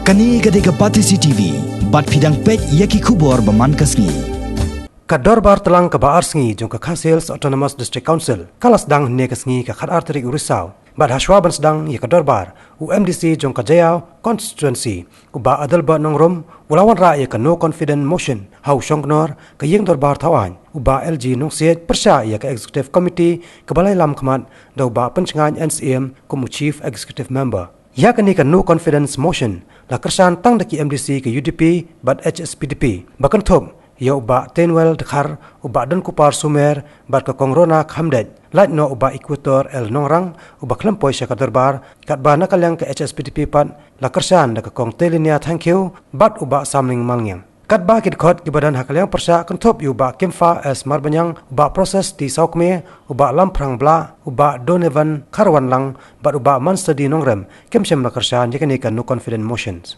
Kani gadega Batisi TV, bat fidang pek yaki kubor baman kasngi. Kadorbar telang ke Baar Sengi jong ke Khasils Autonomous District Council kalas dang ne kasngi ke Khadc Terik Urisau bad haswaban sedang ye Kadorbar UMDC jong ke Jayau constituency ku ba adal ba nongrom ulawan ra ye ke no confident motion hau shongnor ke yeng dorbar tawan uba LG nong siet persya ye ke executive committee ke balai lam khamat do ba pencengan NCM ku mu chief executive member ya kini ke no confidence motion la kersan tang deki MDC ke UDP bad HSPDP bahkan thop ya uba tenwel dekhar uba dan kupar sumer bat ke kongrona Khadc lait no uba equator el nongrang uba Khlem poi syaka derbar kat ba nakalyang ke HSPDP pat la kersan da ke kong telinia thank you bat uba samling malngyang kat ba kit khot ki badan hakalyang persya kenthop yu ba kimfa as marbanyang uba proses di saukme uba lamprang bla uba donevan kharwan lang bat uba manstadi nongrem kemsem la kersan jekani kan no confident motions.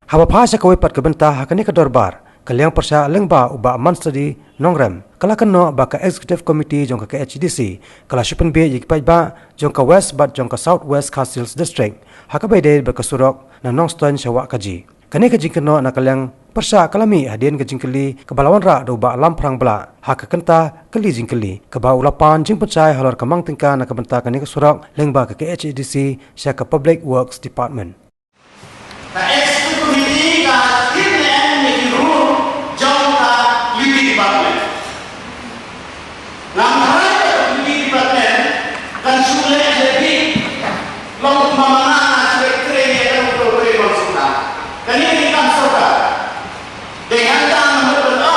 Haba phasa kawai pat kebenta hakani ke dorbar kaliang persya lengba uba manstadi nongrem kala kenno ba ke executive committee jong ke HDC kala shupen be yik pai ba jong ke west bat jong ke south west Khasils district hakabai de ba ke surok na nongston shawa kaji kani ke jingkeno na kaliang persya kalami hadien ke jingkeli ke balawan ra do ba lamprang bla hakakenta keli jingkeli ke ba ulapan jing pencai halor kemang tingka na kebenta kani ke surok lengba ke HDC sya ke public works department. Committee का Khlem making rule jauh का living department. Namanya living department kan sulit jadi long mana aspek kerja yang untuk berlangsung. Dan ini kan sudah dengan dan berdoa.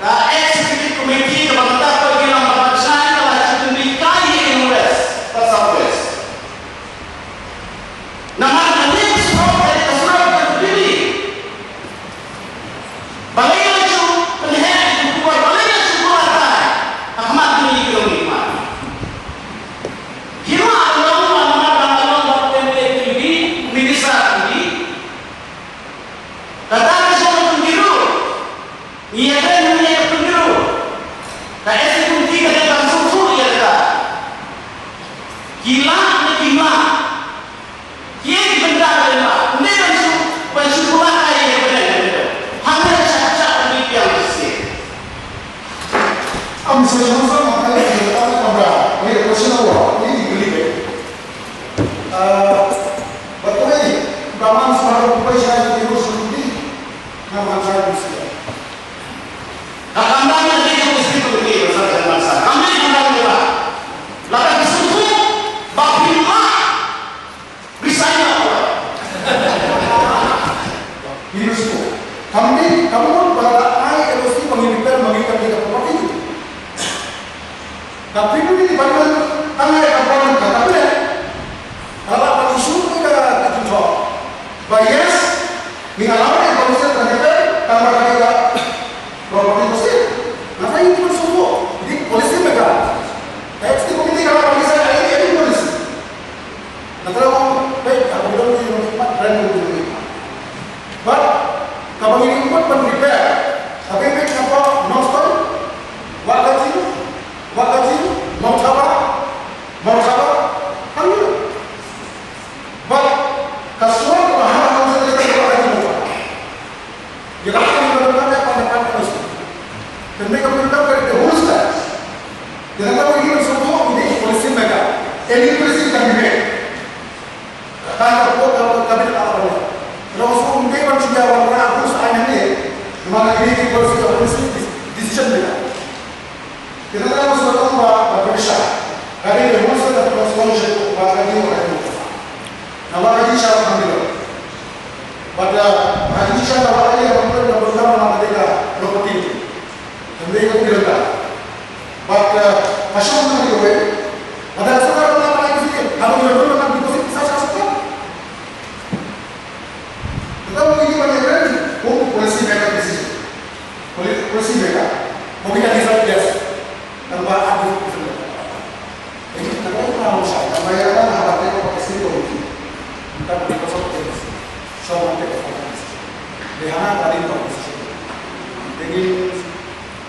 The executive committee kebanyakan pergi lambat saya kalau sudah dikai invest tersebut. Nama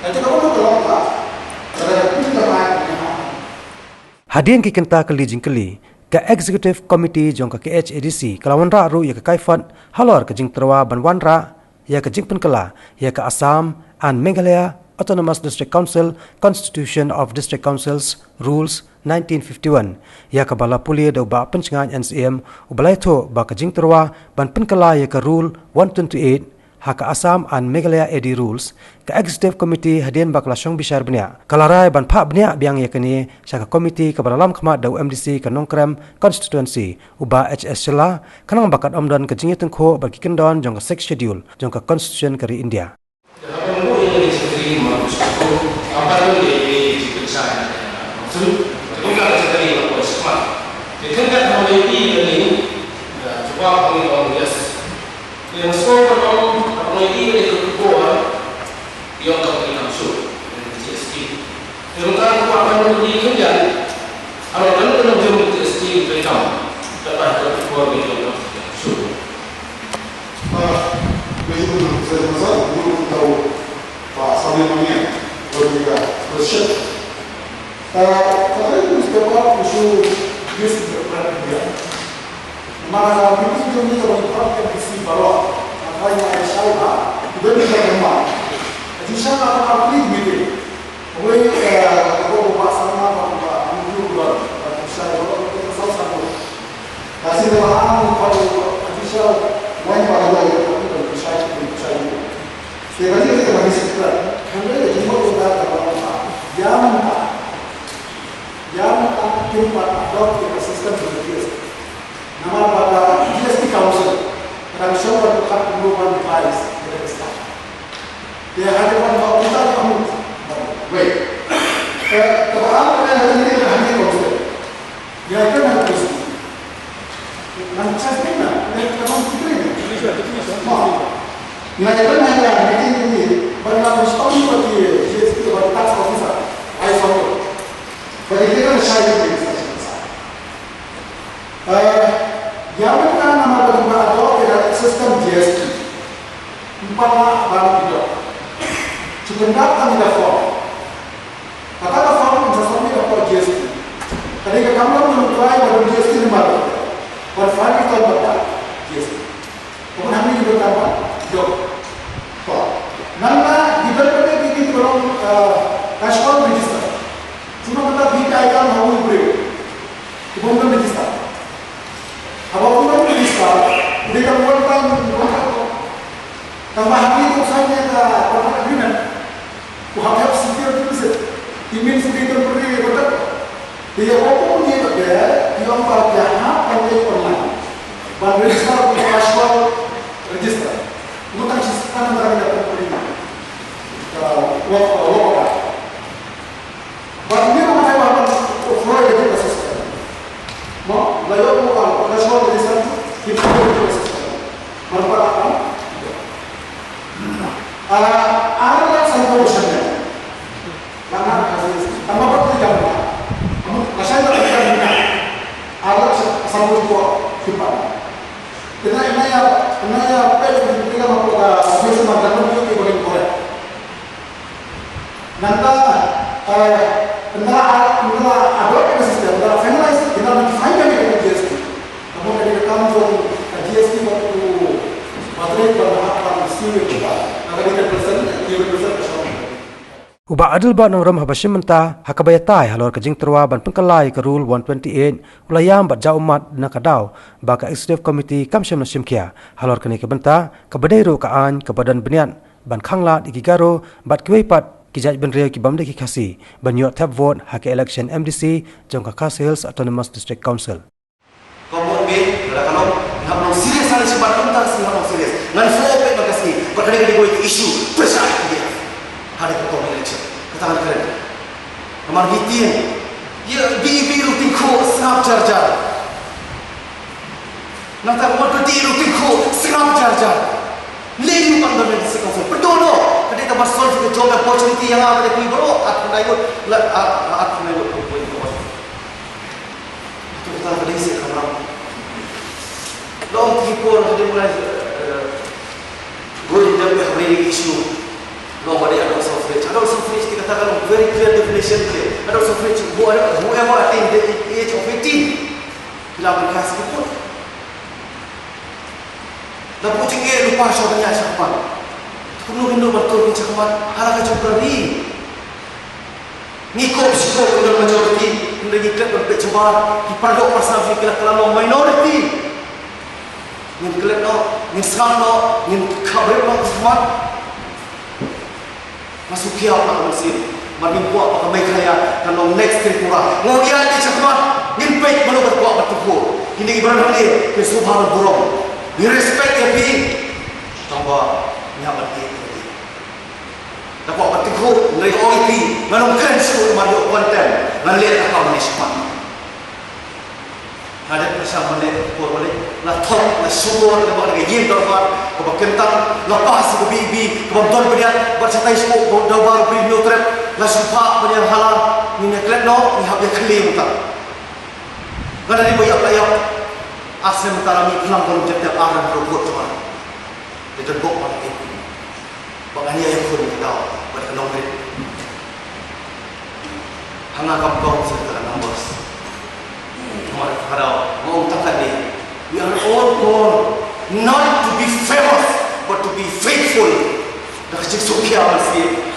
Nanti kamu mau keluar, ada Hadian ki kenta kali jingkeli ke executive committee jong ke KHADC kelawan ra ru ya ke kaifat halor ke jing terwa banwan ra ya ke jing penkela ya ke Assam and Meghalaya Autonomous District Council Constitution of District Councils Rules 1951 ya ke bala puli do ba pencengan NCM ubalai tho ba ke jing terwa ban penkela ya ke rule 128 hak Assam and Meghalaya AD rules ke executive committee hadian bakla syong bishar bnia kalarai ban pha bnia biang yakni syaka committee ke balalam khma dau MDC ke Nongkrem constituency uba HS Sela kanang bakat omdan ke jingi tengkho bagi kendon jong ke 6 schedule jong ke constitution kari India yang skor dalam apa ini itu kedua yang kami langsung GST. Tentang kuatan ini kemudian kalau dalam dalam GST mereka dapat kedua yang langsung. Begitu saya masa belum tahu Pak Salimanya juga bersih. Kalau itu sebab isu GST berpergian. Maka itu juga merupakan isi baru apa yang saya tahu dari negara. Jadi saya akan pilih gitu. Boleh kalau bahasa nama apa itu juga saya kalau saya kasih bahan kalau bisa main pada itu saya sekali kita masih sekitar kalau cuma kita apa yang tempat adopt the system seperti nama pada GST Council dan show hak perubahan device dari Islam. Dia hadapan bahawa kita kamu, baik. Kebetulan hari ini hanya Council. Dia akan harus. Nanti mana? Kita kamu fikir. Nah, itu hanya meeting ini. Bagaimana studi bagi GST bagi tax officer, ISO. Bagi kita saya ini. Yang mana nama berubah atau tidak sistem GST 4 baru tidak sebenarnya tidak form kata form sesuatu tidak form GST ketika kamu menukar baru GST 5 berfaham itu berapa GST kemudian kami juga tambah jok nana diberkati ini belum national register cuma kita dikaitkan mau beri kemudian register kalau kita bisa, kita melakukan tambahan itu saja kita agreement. Kuhab sendiri itu timin sendiri beri betul. Dia apa dia berbeda, dia orang jahat pakai online. Baru register national register. Bukan sistem yang kita beri. Wah. Baru dia memakai bahan offline itu sistem. Mau belajar mau nasional register kita itu sistem. Berapa apa? Ada yang saya urusannya. Karena tambah berapa jam? Saya tak ada. Ada sambung dua simpan. Kenapa apa yang kita mahu biasa makan itu boleh boleh. Nanti ada sistem, ada finalize, kita nanti final dengan GST. Kamu ketika kamu GST waktu baterai berapa siu kita, akan kita Uba adil ba nang ram habashim menta hakabayatai halor kajing terwa ban pengkalai ke rule 128 ulayam bat jaumat na kadau ba ka executive committee kamsyam na simkia halor kani ke benta ka badairu ka an ka badan benian ban khangla igigaro bat kweipat kijaj ben reu ki bamde ki khasi ban yo tap vote hak election MDC jong ka Khadc Hills Autonomous District Council Kompon bin kalau nak serius sana sebab tentang semua serius ngan fokus makasih berkali-kali go isu besar dia ada ketua election katakan keren nomor hitin ya bibi rutin ko senap jarjar nanti mau pergi rutin ko senap jarjar lagi pandang di sekolah berdono ketika masuk ke job opportunity yang ada di bro aku nak ikut poin itu kita pada isi kamera long tipor dia mulai gue jadi hari isu long pada ada software kita katakan very clear definition dia. Ada suffrage whoever attain the age of 18. Kila berkas pun. Dan pun cinggi lupa syawanya siapa. Kuno betul pencakapan halaka temporary. Ngikut sikap dengan majority, menjadi klub bercoba dipadok pasal fikir kalau minority. Ngin klub no, ngin sang no, ngin kabar no semua. Masuk kiau nak bersih. Mari buat apa baik kaya kalau next Tripura. Ngogian di cakap, ngin baik malu berbuat bertukur. Ini ibarat ni kesubaran burung. Ni respect ya pi. Tambah nyaman ni. Dapat bertegur dari OIT menungkan seluruh mariuk konten melihat akal manisman. Ada bersama melihat pur balik lah top lah syukur lepas lagi yin dorfar kepada kentang lepas ke bibi kepada don berian bercatai semua dabar beri new trap lah sumpah berian halal ni neklet no ni habis Khlem tak. Kerana ni banyak layak asal mentalami Khlem kalau jadinya arah berbuat tuan. Dia bok malam ini. Bagaimana yang pun kita berkenong ini. Hangakap kau serta numbers. Mari harap mau tangkap ni. We are all born not to be famous, but to be faithful. Dah cik sukia masih.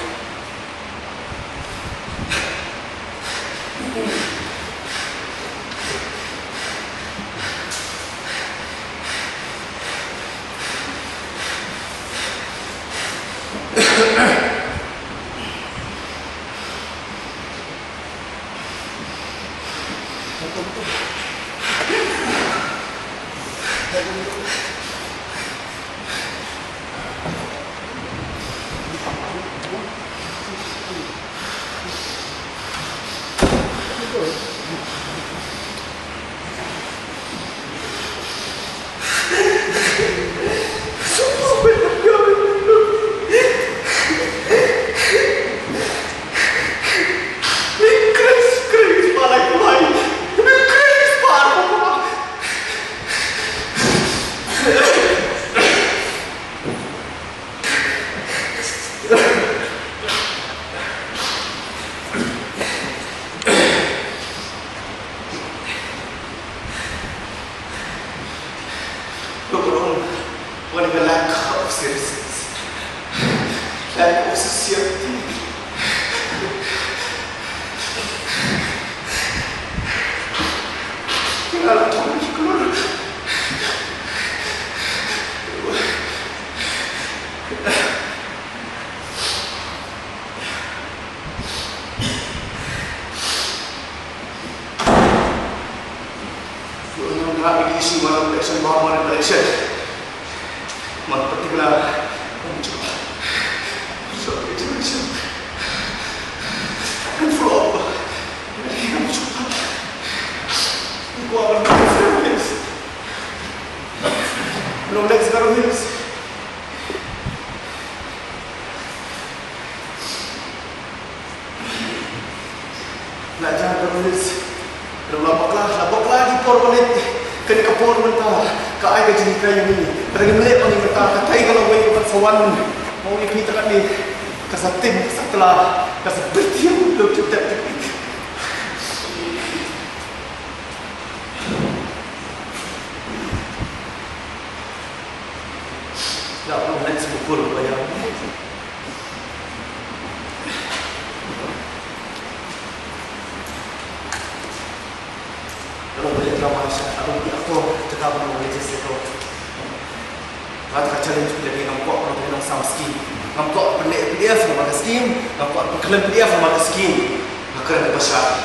Khlem PDF sama skin akan besar.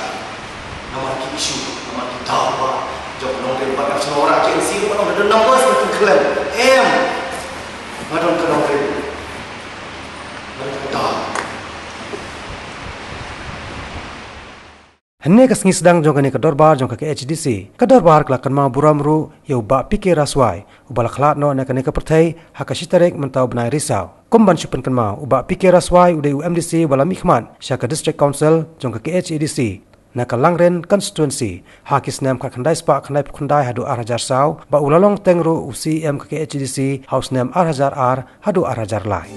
Nama isu, nama dakwah. Jom nong dia buat macam orang KNC tu mana ada numbers untuk Khlem. Madon kenong dia. Dah. Henne kasngi sedang jong kani kedorbar jong ke HDC. Kedorbar kelakan ma buramru yau ba pikir raswai. Ubal klat no nak kani kepertai hakashitarek mentau benai risau. Kumban syupen kan ma uba pikir raswai udai UMDC wala mikhman syaka District Council jong ke HDC. Nak Langren constituency hakis nam ka khandai spa khandai khundai hadu arhajar sau ba ulalong tengru UCM ke HDC house nam arhajar hadu arhajar lai.